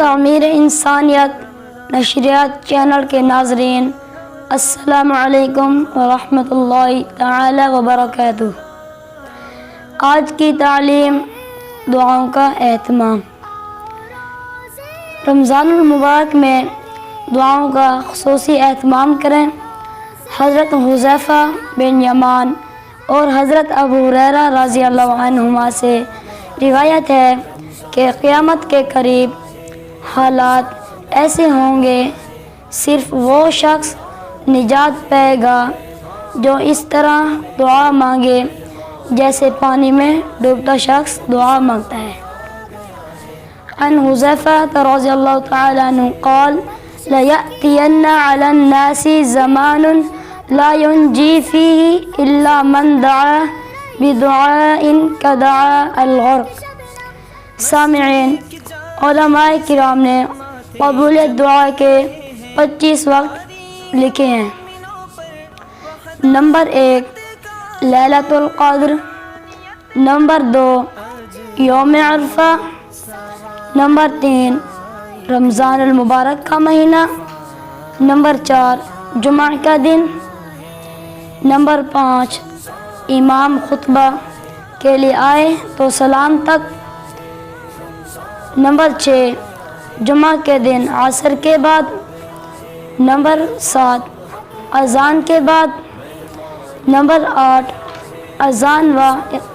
تعمیر انسانیت نشریات چینل کے ناظرین، السلام علیکم ورحمۃ اللہ تعالی وبرکاتہ۔ آج کی تعلیم دعاؤں کا اہتمام۔ رمضان المبارک میں دعاؤں کا خصوصی اہتمام کریں۔ حضرت حذیفہ بن یمان اور حضرت ابو ہریرہ رضی اللہ عنہما سے روایت ہے کہ قیامت کے قریب حالات ایسے ہوں گے، صرف وہ شخص نجات پائے گا جو اس طرح دعا مانگے جیسے پانی میں ڈوبتا شخص دعا مانگتا ہے۔ عن حذیفہ رضی اللہ تعالی عنہ قال لَيَأْتِيَنَّ عَلَى النَّاسِ زَمَانٌ لَا يُنْجِي فِيهِ إِلَّا مَنْ دَعَا بِدُعَاءٍ كَدُعَاءِ الْغَرْقِ۔ سامعین، علماء کرام نے قبولیت دعا کے 25 وقت لکھے ہیں۔ نمبر 1 لیلۃ القدر، نمبر 2 یوم عرفہ، نمبر 3 رمضان المبارک کا مہینہ، نمبر 4 جمعہ کا دن، نمبر 5 امام خطبہ کے لیے آئے تو سلام تک، نمبر 6 جمعہ کے دن عصر کے بعد، نمبر 7 اذان کے بعد، نمبر 8 اذان و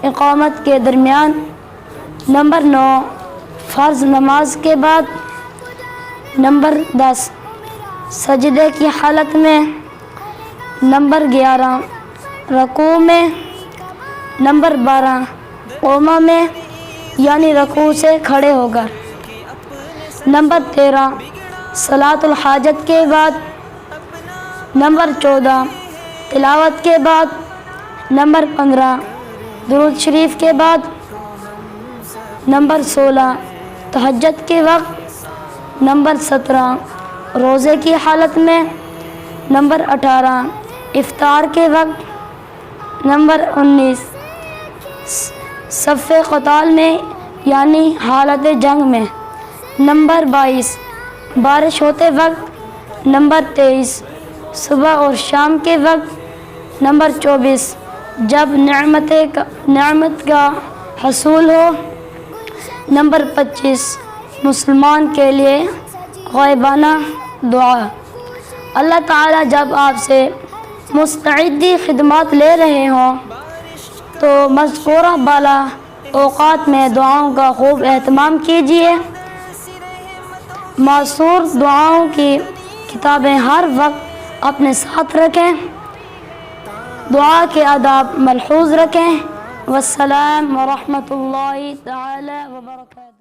اقامت کے درمیان، نمبر 9 فرض نماز کے بعد، نمبر 10 سجدے کی حالت میں، نمبر 11 رکوع میں، نمبر 12 قوما میں یعنی رکوع سے کھڑے ہو کر، نمبر 13 صلاۃ الحاجت کے بعد، نمبر 14 تلاوت کے بعد، نمبر 15 درود شریف کے بعد، نمبر 16 تہجد کے وقت، نمبر 17 روزے کی حالت میں، نمبر 18 افطار کے وقت، نمبر 19 صف قتال میں یعنی حالت جنگ میں، نمبر 22 بارش ہوتے وقت، نمبر 23 صبح اور شام کے وقت، نمبر 24 جب نعمت کا حصول ہو، نمبر 25 مسلمان کے لیے غائبانہ دعا۔ اللہ تعالیٰ جب آپ سے مستعدی خدمات لے رہے ہوں تو مذکورہ بالا اوقات میں دعاؤں کا خوب اہتمام کیجیے۔ ماثور دعاؤں کی کتابیں ہر وقت اپنے ساتھ رکھیں، دعا کے آداب ملحوظ رکھیں۔ والسلام ورحمۃ اللہ تعالی وبرکاتہ۔